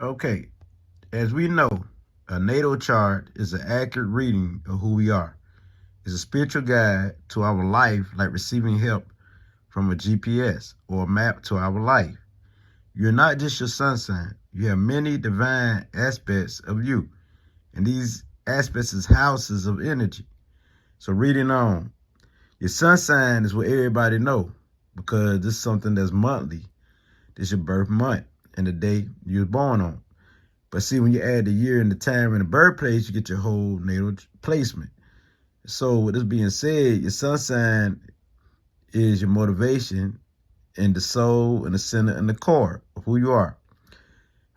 Okay, as we know, a natal chart is an accurate reading of who we are. It's a spiritual guide to our life, like receiving help from a GPS or a map to our life. You're not just your sun sign. You have many divine aspects of you, and these aspects is houses of energy. So reading on, your sun sign is what everybody know because this is something that's monthly. This is your birth month and the day you was born on. But see, when you add the year and the time and the birthplace, you get your whole natal placement. So with this being said, your sun sign is your motivation and the soul and the center and the core of who you are.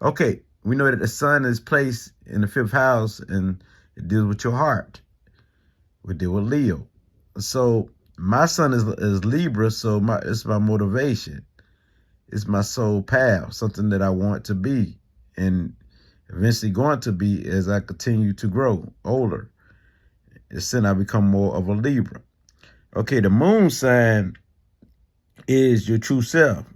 Okay, we know that the sun is placed in the fifth house and it deals with your heart. We deal with Leo. So my sun is Libra, so it's my motivation. It's my soul path, something that I want to be and eventually going to be as I continue to grow older. It's then I become more of a Libra. Okay, the moon sign is your true self.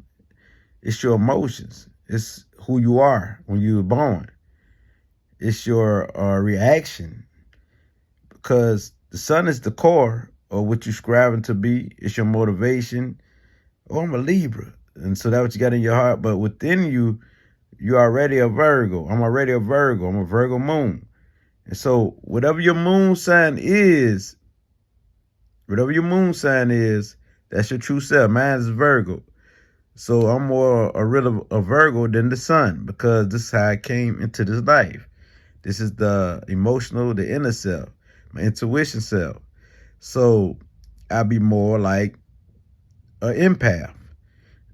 It's your emotions. It's who you are when you were born. It's your reaction because the sun is the core of what you're striving to be. It's your motivation. Oh, I'm a Libra. And so that's what you got in your heart. But within you, you're already a Virgo. I'm already a Virgo. I'm a Virgo moon. And so whatever your moon sign is, that's your true self. Mine is Virgo. So I'm more a Virgo than the sun because this is how I came into this life. This is the emotional, the inner self, my intuition self. So I'll be more like an empath.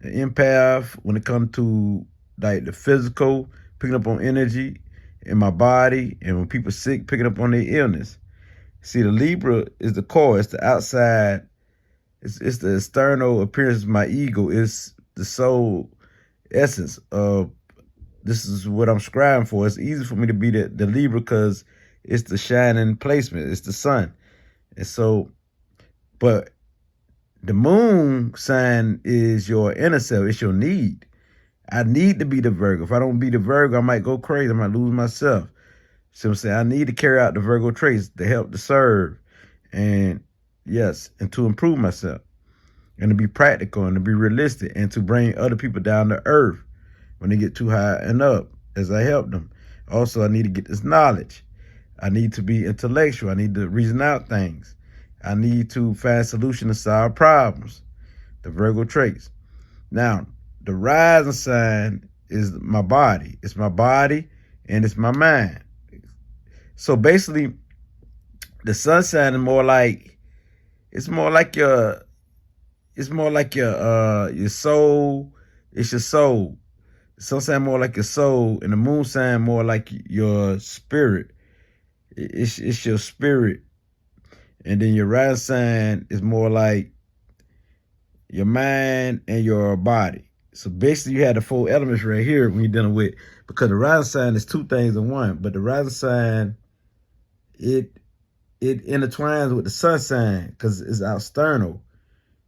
An empath when it comes to like the physical, picking up on energy in my body, and when people sick, picking up on their illness. See, the Libra is the core. It's the outside. It's the external appearance of my ego. It's the soul essence of this is what I'm striving for. It's easy for me to be the Libra because it's the shining placement. It's the sun. And so, but the moon sign is your inner self. It's your need. I need to be the Virgo. If I don't be the Virgo, I might go crazy. I might lose myself. So I'm saying I need to carry out the Virgo traits to help to serve and yes, and to improve myself and to be practical and to be realistic and to bring other people down to earth when they get too high and up as I help them. Also, I need to get this knowledge. I need to be intellectual. I need to reason out things. I need to find solutions to solve problems, the Virgo traits. Now, the rising sign is my body. It's my body and it's my mind. So basically, the sun sign is more like your soul. It's your soul. The sun sign more like your soul, and the moon sign more like your spirit. It's your spirit, and then your rising sign is more like your mind and your body. So basically, you have the four elements right here when you're dealing with, because the rising sign is two things in one. But the rising sign, it intertwines with the sun sign because it's external.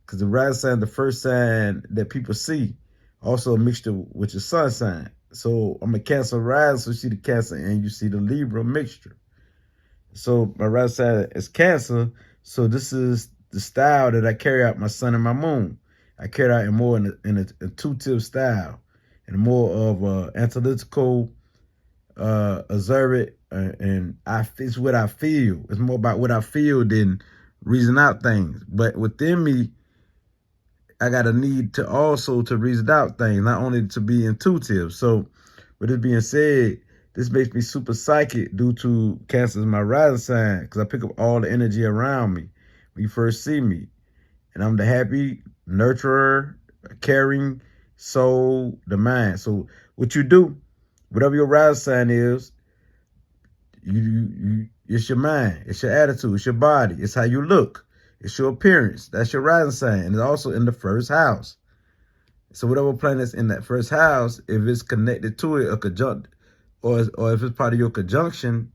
Because the rising sign, the first sign that people see, also a mixture with your sun sign. So I'm a Cancer rising, so you see the Cancer and you see the Libra mixture. So my rising sign is Cancer, so this is the style that I carry out my sun and my moon. I carry out in more in a intuitive style and more of analytical, observant, and it's what I feel. It's more about what I feel than reason out things. But within me, I got a need to also to reason out things, not only to be intuitive. So with this being said, this makes me super psychic due to Cancer is my rising sign because I pick up all the energy around me when you first see me. And I'm the happy nurturer, caring soul, the mind. So what you do, whatever your rising sign is, it's your mind, it's your attitude, it's your body, it's how you look, it's your appearance. That's your rising sign, and it's also in the first house. So whatever planet's in that first house, if it's connected to it, a conjunct, or if it's part of your conjunction,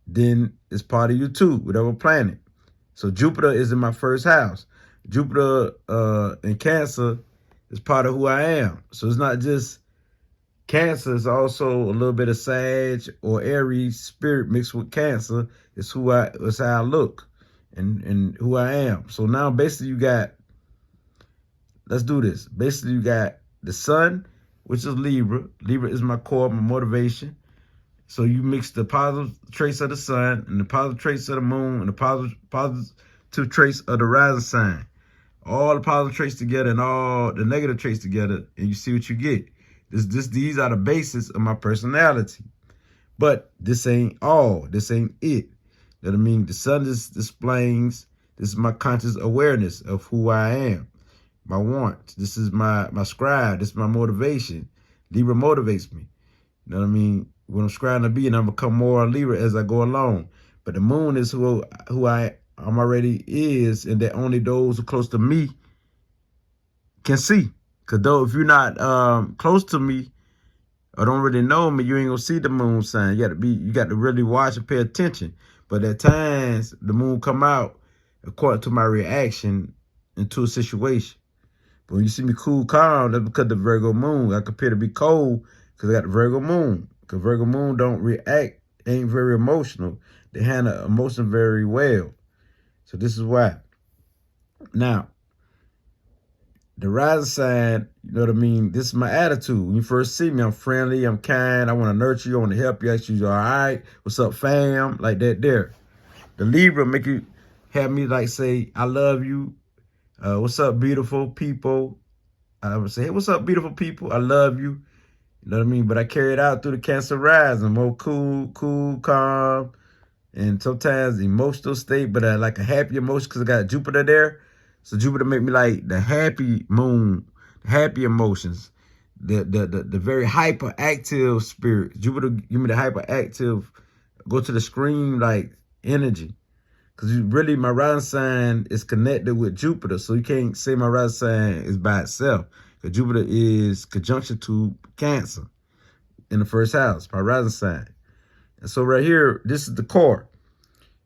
then it's part of you too, whatever planet. So Jupiter is in my first house. Jupiter in Cancer is part of who I am. So it's not just Cancer is also a little bit of Sag or Aries spirit mixed with Cancer. It's it's how I look and who I am. So now basically you got, let's do this. Basically you got the sun, which is Libra. Libra is my core, my motivation. So you mix the positive traits of the sun and the positive traits of the moon and the positive traits of the rising sign. All the positive traits together and all the negative traits together, and you see what you get. These are the basis of my personality. But this ain't all. This ain't it. You know what I mean? The sun just displays, this is my conscious awareness of who I am, my wants. This is my scribe. This is my motivation. Libra motivates me. You know what I mean? What I'm scribing to be, and I'm become more Libra as I go along. But the moon is who I'm already is, and that only those who are close to me can see. Because though if you're not close to me or don't really know me, you ain't gonna see the moon sign. You got to really watch and pay attention. But at times the moon come out according to my reaction into a situation. But when you see me cool, calm, that's because the Virgo moon. I appear to be cold because I got the Virgo moon. Because Virgo moon don't react, ain't very emotional. They handle emotion very well. So this is why. Now, the rising sign, you know what I mean? This is my attitude. When you first see me, I'm friendly, I'm kind, I want to nurture you, I want to help you, ask you, all right? What's up, fam? Like that there. The Libra make you have me like say, I love you. What's up, beautiful people? I would say, hey, what's up, beautiful people? I love you. You know what I mean? But I carry it out through the Cancer rising, more cool, calm, and sometimes emotional state, but like a happy emotion because I got Jupiter there. So Jupiter make me like the happy moon, happy emotions, the very hyperactive spirit. Jupiter give me the hyperactive, go to the screen like energy. Because really my rising sign is connected with Jupiter. So you can't say my rising sign is by itself. Because Jupiter is conjunction to Cancer in the first house, my rising sign. And so right here, this is the core.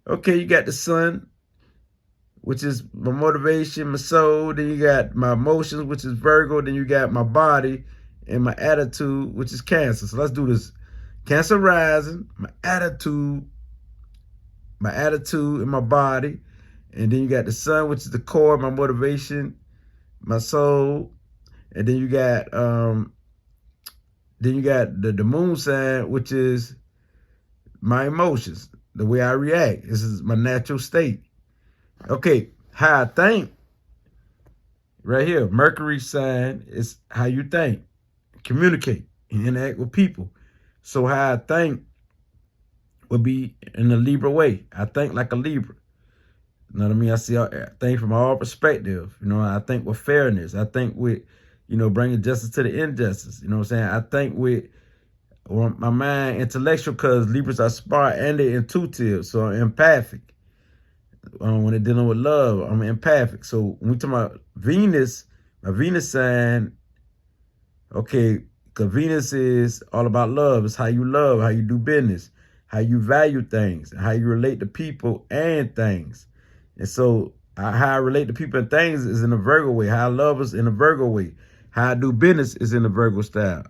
Okay, you got the sun, which is my motivation, my soul. Then you got my emotions, which is Virgo. Then you got my body and my attitude, which is Cancer. So let's do this. Cancer rising, my attitude and my body. And then you got the sun, which is the core, my motivation, my soul. And then you got the moon sign, which is my emotions, the way I react. This is my natural state. Okay, how I think, right here, Mercury sign is how you think, communicate, and interact with people. So how I think would be in a Libra way. I think like a Libra. You know what I mean? I see things from all perspectives. You know, I think with fairness. I think with, bringing justice to the injustice. You know what I'm saying? I think with my mind intellectual because Libras are smart and they're intuitive, so I'm empathic. When they're dealing with love, I'm empathic. So when we talk about Venus, my Venus sign, okay, because Venus is all about love. It's how you love, how you do business, how you value things, how you relate to people and things. And so how I relate to people and things is in a Virgo way. How I love is in a Virgo way. How I do business is in a Virgo style.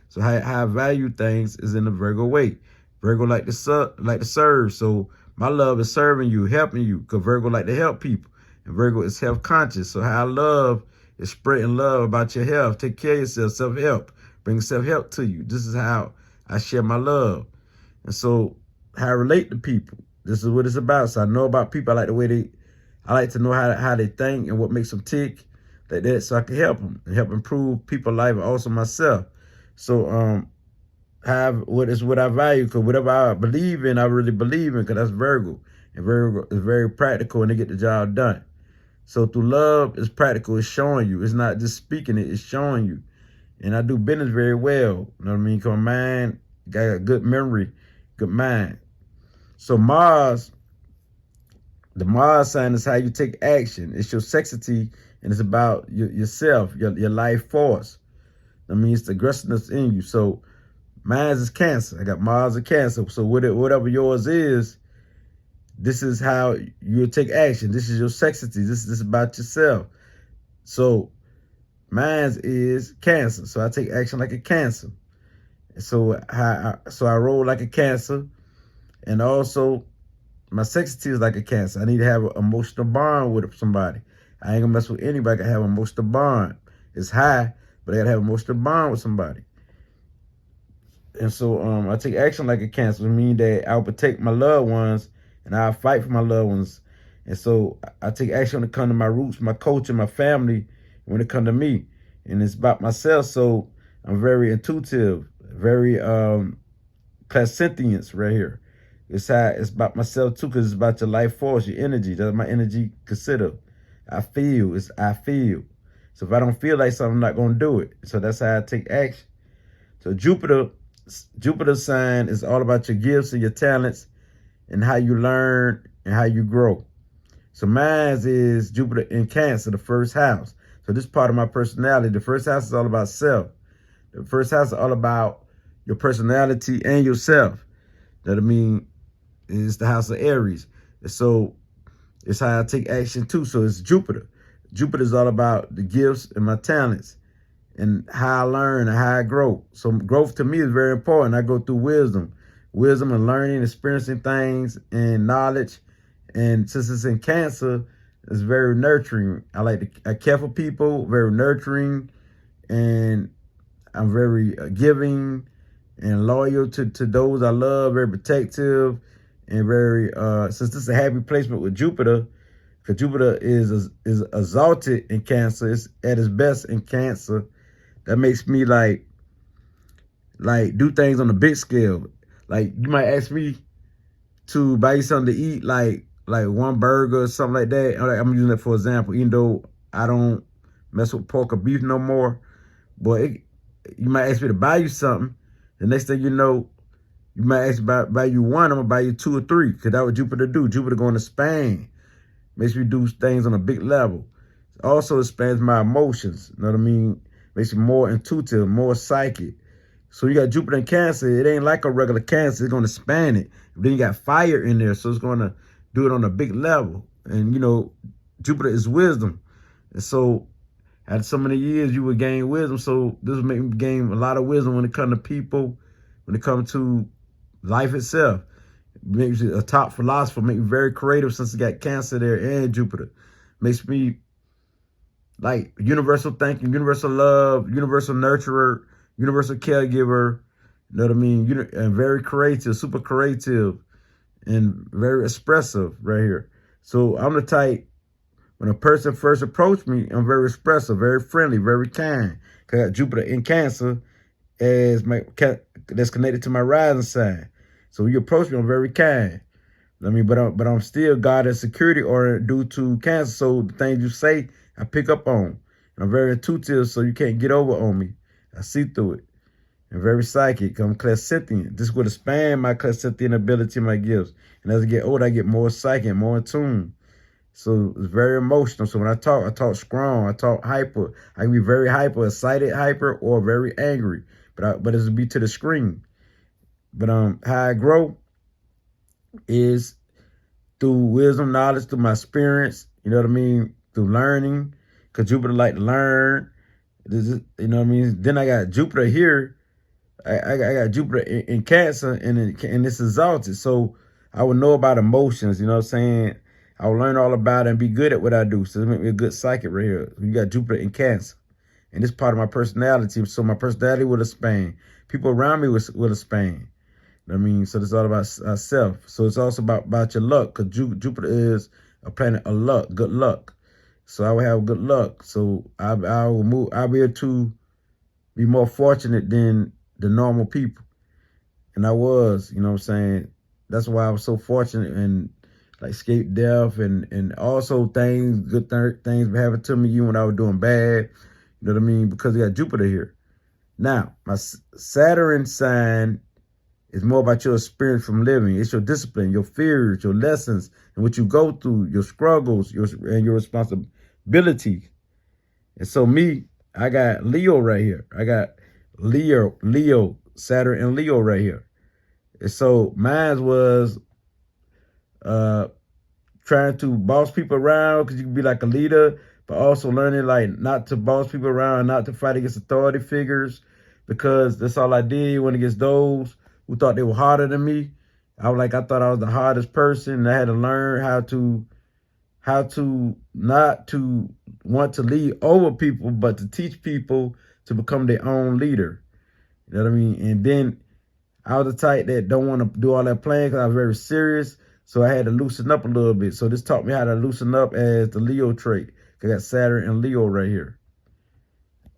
So how I value things is in a Virgo way. Virgo like to serve. So my love is serving you, helping you, because Virgo like to help people. And Virgo is health-conscious. So how I love is spreading love about your health. Take care of yourself, self-help. Bring self-help to you. This is how I share my love. And so how I relate to people, this is what it's about. So I know about people. I like to know how they think and what makes them tick like that, so I can help them and help improve people's life and also myself. So what I value, because whatever I believe in, I really believe in, because that's Virgo. And Virgo is very practical and they get the job done. So through love, it's practical. It's showing you. It's not just speaking it. It's showing you. And I do business very well. You know what I mean? Because my mind got a good memory, good mind. So Mars, the Mars sign is how you take action. It's your sexity, and it's about yourself, your life force. I mean, it's the aggressiveness in you. So mine is Cancer. I got Mars and Cancer. So whatever yours is, this is how you take action. This is your sexity. This is about yourself. So mine is Cancer. So I take action like a Cancer. So I roll like a Cancer, and also my sexuality is like a Cancer. I need to have an emotional bond with somebody. I ain't gonna mess with anybody. I can have an emotional bond. It's high, but I gotta have an emotional bond with somebody. And so I take action like a Cancer. It means that I'll protect my loved ones and I'll fight for my loved ones. And so I take action when it comes to my roots, my culture, my family, when it comes to me. And it's about myself. So I'm very intuitive, very clairsentience right here. It's about myself too, because it's about your life force, your energy. That's my energy consider. I feel. So if I don't feel like something, I'm not gonna do it. So that's how I take action. So Jupiter sign is all about your gifts and your talents and how you learn and how you grow. So mine is Jupiter in Cancer, the first house. So this part of my personality. The first house is all about self. The first house is all about your personality and yourself. That I mean, is the house of Aries. And so it's how I take action too. So it's Jupiter. Jupiter is all about the gifts and my talents and how I learn and how I grow. So growth to me is very important. I go through wisdom and learning, experiencing things and knowledge. And since it's in Cancer, it's very nurturing. I care for people, very nurturing, and I'm very giving and loyal to those I love, very protective, and very, since this is a happy placement with Jupiter, because Jupiter is exalted in Cancer, it's at its best in Cancer. That makes me like do things on a big scale. Like you might ask me to buy you something to eat, like one burger or something like that. I'm using that for example, even though I don't mess with pork or beef no more. But you might ask me to buy you something. The next thing you know, you might ask me buy you one, I'm gonna buy you 2 or 3, because that's what Jupiter do. Jupiter going to Spain. Makes me do things on a big level. Also expands my emotions. You know what I mean? Makes me more intuitive, more psychic. So you got Jupiter in Cancer. It ain't like a regular Cancer. It's going to span it. Then you got fire in there. So it's going to do it on a big level. And, you know, Jupiter is wisdom. And so after so many years, you would gain wisdom. So this will make me gain a lot of wisdom when it comes to people, when it comes to life itself. Makes me a top philosopher, make me very creative since it got Cancer there and Jupiter. Makes me like universal thinking, universal love, universal nurturer, universal caregiver. You know what I mean? And very creative, super creative, and very expressive right here. So I'm the type, when a person first approached me, I'm very expressive, very friendly, very kind. Cause I got Jupiter in Cancer as that's connected to my rising sign. So when you approach me, I'm very kind. I mean, but I'm still God and security oriented due to Cancer. So the things you say, I pick up on. And I'm very intuitive, so you can't get over on me. I see through it. And very psychic. I'm clairsentient. This would expand my clairsentient ability and my gifts. And as I get older, I get more psychic, more in tune. So it's very emotional. So when I talk strong. I talk hyper. I can be very hyper, excited, hyper, or very angry. But it'll be to the screen. But how I grow is through wisdom, knowledge, through my experience. You know what I mean? Through learning, because Jupiter like to learn. You know what I mean? Then I got Jupiter here. I got Jupiter in Cancer, and it's exalted. So I would know about emotions. You know what I'm saying? I will learn all about it and be good at what I do. So it make me a good psychic right here. You got Jupiter in Cancer, and it's part of my personality. So my personality will expand. People around me will expand. I mean, so it's all about self. So it's also about your luck, because Jupiter is a planet of luck, good luck. So I will have good luck. So I will move. I'll be able to be more fortunate than the normal people. And I was, you know what I'm saying? That's why I was so fortunate and like escaped death and also good things happened to me even when I was doing bad. You know what I mean? Because I got Jupiter here. Now, my Saturn sign is more about your experience from living. It's your discipline, your fears, your lessons, and what you go through, your struggles, and your responsibilities. And so me, I got Leo right here. I got Leo, Saturn and Leo right here. And so mine was trying to boss people around, because you can be like a leader, but also learning like not to boss people around, not to fight against authority figures, because that's all I did when against those who thought they were harder than me. I thought I was the hardest person. And I had to learn how to not to want to lead over people, but to teach people to become their own leader. You know what I mean? And then I was the type that don't want to do all that playing because I was very serious. So I had to loosen up a little bit. So this taught me how to loosen up as the Leo trait. I got Saturn and Leo right here.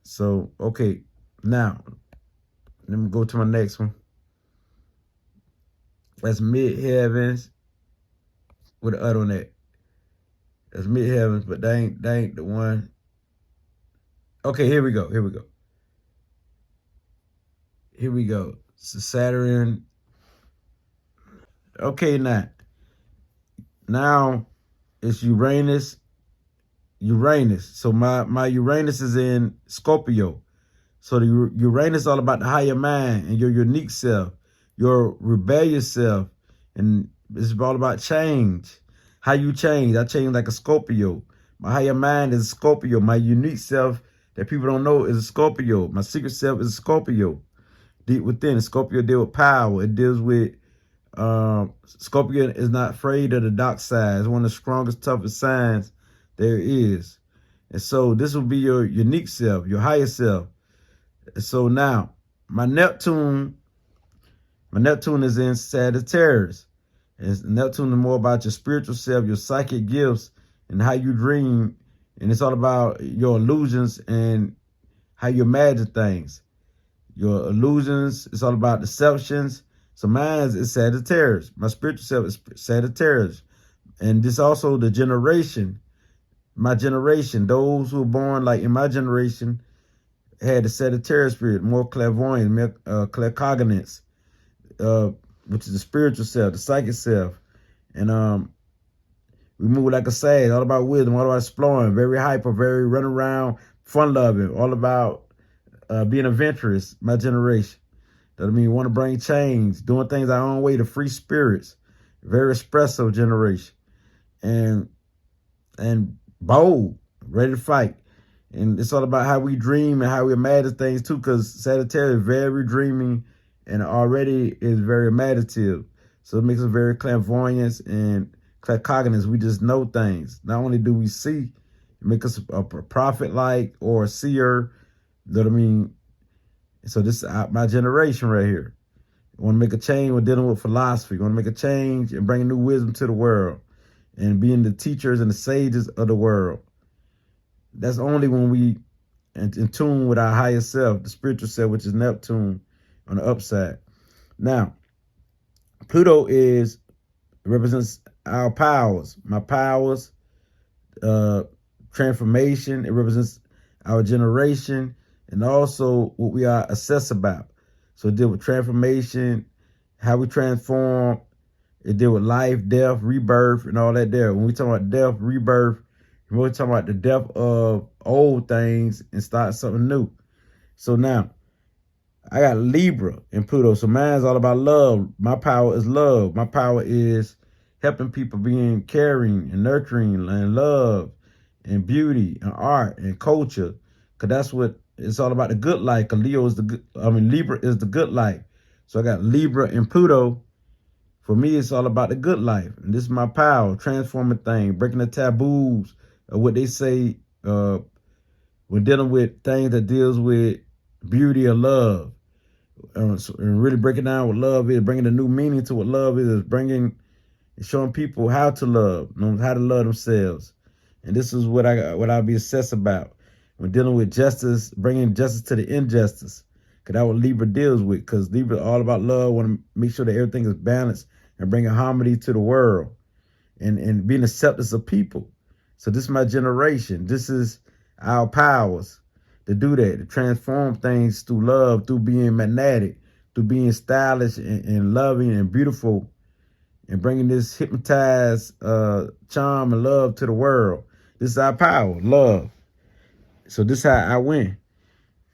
So, okay. Now, let me go to my next one. That's midheavens with the other on that. That's midheavens, but that ain't the one. Okay, here we go. So Saturn. Okay, now it's Uranus. So my Uranus is in Scorpio. So the Uranus is all about the higher mind and your unique self, your rebellious self, and it's all about change. How you change. I change like a Scorpio. My higher mind is a Scorpio. My unique self that people don't know is a Scorpio. My secret self is a Scorpio. Deep within, Scorpio deals with power. It deals with Scorpio is not afraid of the dark side. It's one of the strongest, toughest signs there is. And so this will be your unique self, your higher self. So now, my Neptune is in Sagittarius. And Neptune is more about your spiritual self, your psychic gifts, and how you dream. And it's all about your illusions and how you imagine things. Your illusions, it's all about deceptions. So mine is Sagittarius. My spiritual self is Sagittarius. And this also the generation, my generation, those who were born like in my generation, had the Sagittarius spirit, more clairvoyance, claircognizance, which is the spiritual self, the psychic self. And we move like a Sag, all about wisdom, all about exploring, very hyper, very run around, fun loving, all about being adventurous, my generation. That I mean, want to bring change, doing things our own way, the free spirits, very expressive generation, and bold, ready to fight. And it's all about how we dream and how we imagine things too, because Sagittarius is very dreaming and already is very imaginative. So it makes us very clairvoyant and claircognizant. We just know things. Not only do we see, it makes us a prophet-like or a seer. You know what I mean? So this is my generation right here. We want to make a change. We're dealing with philosophy. We want to make a change and bring new wisdom to the world and being the teachers and the sages of the world. That's only when we in tune with our higher self, the spiritual self, which is Neptune on the upside. Now, Pluto represents our powers, my powers, transformation. It represents our generation and also what we are obsessed about. So it deals with transformation, how we transform. It deals with life, death, rebirth, and all that there. When we talk about death, rebirth, we're talking about the death of old things and start something new. So now, I got Libra in Pluto. So mine's all about love. My power is love. My power is helping people, being caring and nurturing and love and beauty and art and culture. Because that's what it's all about, the good life. Because Libra is the good life. So I got Libra and Pluto. For me, it's all about the good life. And this is my power, transforming things, breaking the taboos of what they say when dealing with things that deals with beauty or love. And really breaking down what love is, bringing a new meaning to what love is, showing people how to love, how to love themselves. And this is what I'll be obsessed about when dealing with justice, bringing justice to the injustice. Because that's what Libra deals with. Because Libra is all about love, want to make sure that everything is balanced and bringing harmony to the world and being acceptance of people. So this is my generation. This is our powers to do that, to transform things through love, through being magnetic, through being stylish and loving and beautiful, and bringing this hypnotized charm and love to the world. This is our power, love. So this is how I win.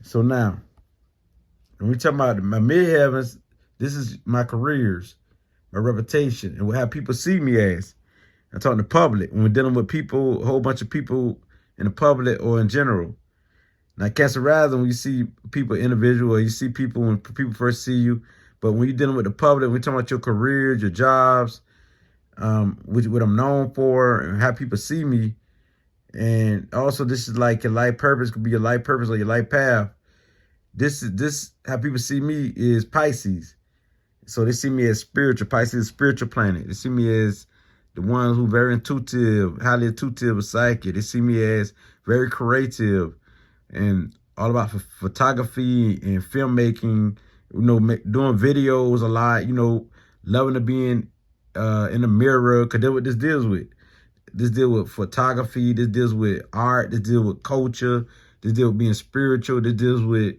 So now, when we talk about my midheavens, this is my careers, my reputation, and how people see me as. I'm talking to public. When we're dealing with people, a whole bunch of people in the public or in general. Now, Cancer rising, when you see people individual, or you see people when people first see you, but when you're dealing with the public, we're talking about your careers, your jobs, what I'm known for, and how people see me. And also, this is like your life purpose, could be your life purpose or your life path. This how people see me is Pisces. So they see me as spiritual. Pisces is a spiritual planet. They see me as the ones who very intuitive, highly intuitive, psychic. They see me as very creative and all about photography and filmmaking. Doing videos a lot. Loving to be in the mirror. Cause that's what this deals with. This deals with photography. This deals with art. This deals with culture. This deals with being spiritual. This deals with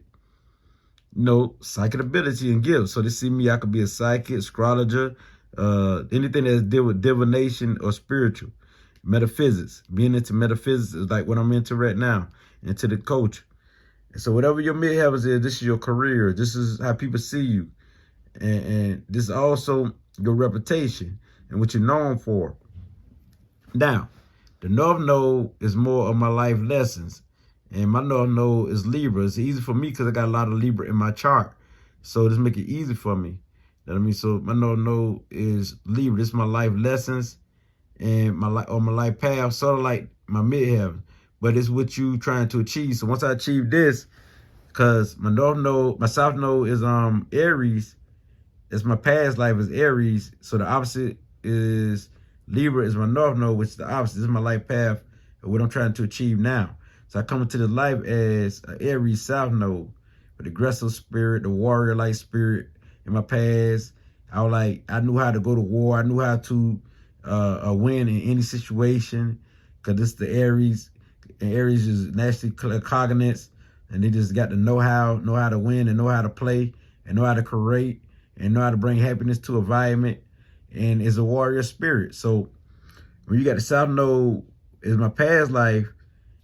psychic ability and gifts. So they see me, I could be a psychic, astrologer, anything that deal with divination or spiritual. Metaphysics. Being into metaphysics is like what I'm into right now, into the culture. And so whatever your midheavens is, this is your career. This is how people see you. And this is also your reputation and what you're known for. Now, the North Node is more of my life lessons. And my North Node is Libra. It's easy for me because I got a lot of Libra in my chart. So this make it easy for me. You know what I mean? So my North Node is Libra. This is my life lessons and my life path, sort of like my midheaven. But it's what you trying to achieve. So once I achieve this, because my North Node, my South Node is Aries. It's my past life is Aries. So the opposite is Libra is my North Node, which is the opposite. This is my life path of what I'm trying to achieve now. So I come into this life as an Aries South Node, with aggressive spirit, the warrior-like spirit. In my past, I knew how to go to war. I knew how to win in any situation, because this is the Aries. And Aries is naturally cognizant, and they just got to know how to win and know how to play and know how to create and know how to bring happiness to an environment, and is a warrior spirit. So when you got the South Node is my past life,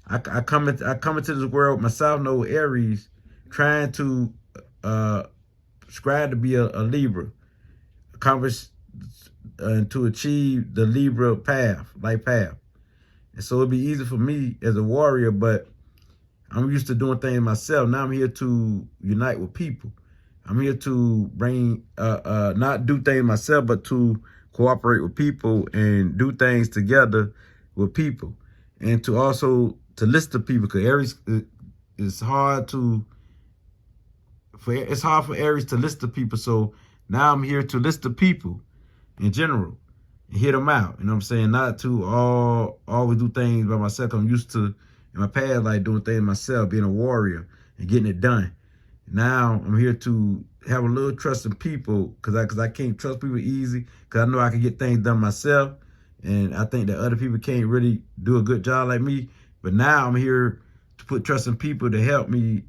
I come into this world, my South Node Aries, trying to strive to be a Libra, accomplish and to achieve the Libra life path. And so it'd be easy for me as a warrior, but I'm used to doing things myself. Now I'm here to unite with people. I'm here to bring, not do things myself, but to cooperate with people and do things together with people. And to also to listen to people, because Aries it's hard for Aries to listen to people. So now I'm here to listen to people in general and hear them out. You know what I'm saying? Not to always do things by myself. I'm used to in my past like doing things myself, being a warrior and getting it done. Now I'm here to have a little trust in people, because I can't trust people easy, because I know I can get things done myself. And I think that other people can't really do a good job like me. But now I'm here to put trust in people to help me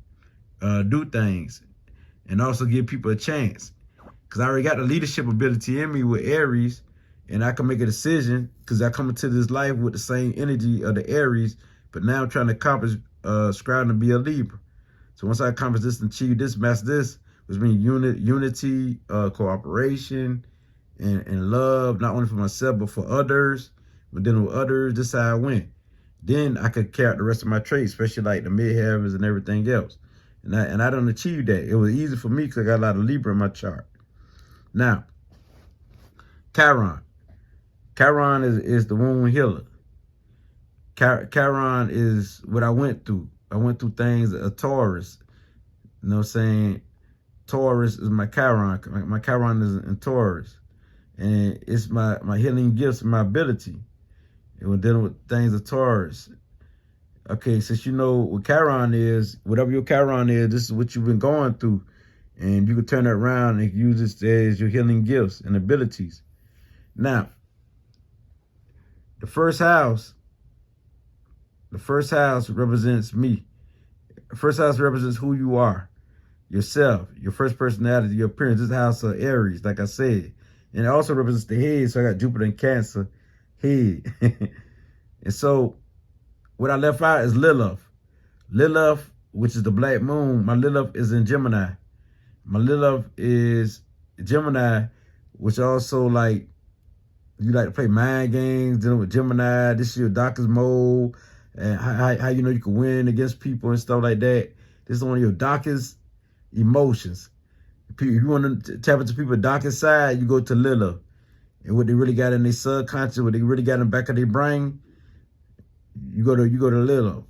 do things and also give people a chance. Because I already got the leadership ability in me with Aries, and I can make a decision because I come into this life with the same energy of the Aries, but now I'm trying to accomplish striving to be a Libra. So once I accomplish this and achieve this, master this, which means unity, cooperation, and love, not only for myself, but for others. But dealing with others, this is how I went. Then I could carry out the rest of my traits, especially like the midheavens and everything else. And I don't achieve that. It was easy for me because I got a lot of Libra in my chart. Now, Chiron. Chiron is the wound healer. Chiron is what I went through. I went through things, a Taurus. You know what I'm saying? Taurus is my Chiron. My Chiron is in Taurus. And it's my healing gifts and my ability. And we're dealing with things of Taurus. Okay, since you know what Chiron is, whatever your Chiron is, this is what you've been going through. And you can turn it around and use this as your healing gifts and abilities. Now, the first house represents me. The first house represents who you are, yourself, your first personality, your appearance. This house of Aries, like I said. And it also represents the head, so I got Jupiter in Cancer, head. And so what I left out is Lilith. Lilith, which is the black moon, my Lilith is in Gemini. My Lilith is Gemini, which also like, you like to play mind games, dealing with Gemini. This is your doctor's mode. and how you know you can win against people and stuff like that. This is one of your darkest emotions. If you want to tap into people's darkest side, you go to Lilith. And what they really got in their subconscious, what they really got in the back of their brain, you go to Lilith.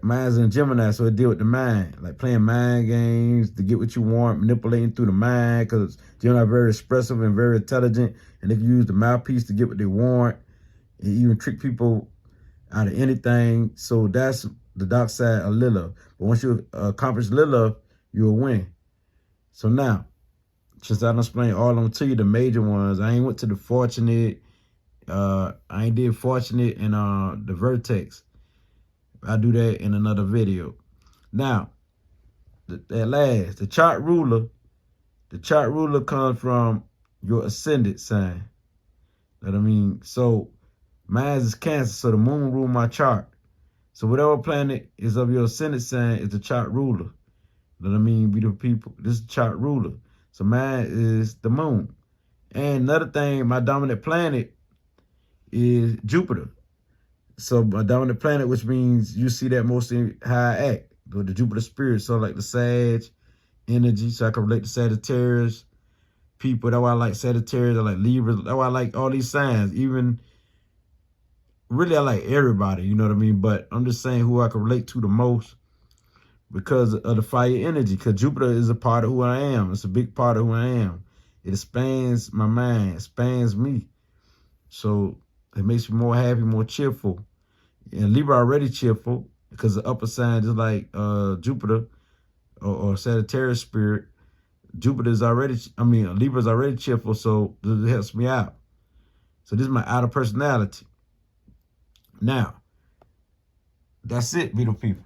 Mine's in Gemini, so it deal with the mind, like playing mind games to get what you want, manipulating through the mind, because Gemini are very expressive and very intelligent, and they can use the mouthpiece to get what they want, and even trick people out of anything. So that's the dark side of Lilith. But once you accomplish Lilith, you'll win. So now, since I done explained all of them to you, the major ones, I ain't went to the fortunate, I ain't did fortunate and the vertex. I'll do that in another video. Now, at last, the chart ruler comes from your ascendant sign. Know what I mean? So mine is Cancer, so the moon rule my chart. So whatever planet is of your ascendant sign is the chart ruler. Know what I mean? Beautiful people. This is the chart ruler. So mine is the moon. And another thing, my dominant planet is Jupiter. So my dominant planet, which means you see that mostly how I act. The Jupiter spirit, so like the Sag energy, so I can relate to Sagittarius people. That's why I like Sagittarius, I like Libras. That's why I like all these signs. Even, really, I like everybody, you know what I mean? But I'm just saying who I can relate to the most because of the fire energy, because Jupiter is a part of who I am. It's a big part of who I am. It expands my mind, expands me. So it makes me more happy, more cheerful. And Libra already cheerful because the upper sign, just like Jupiter or Sagittarius spirit, Libra's already cheerful, so it helps me out. So this is my outer personality. Now, that's it, beautiful people.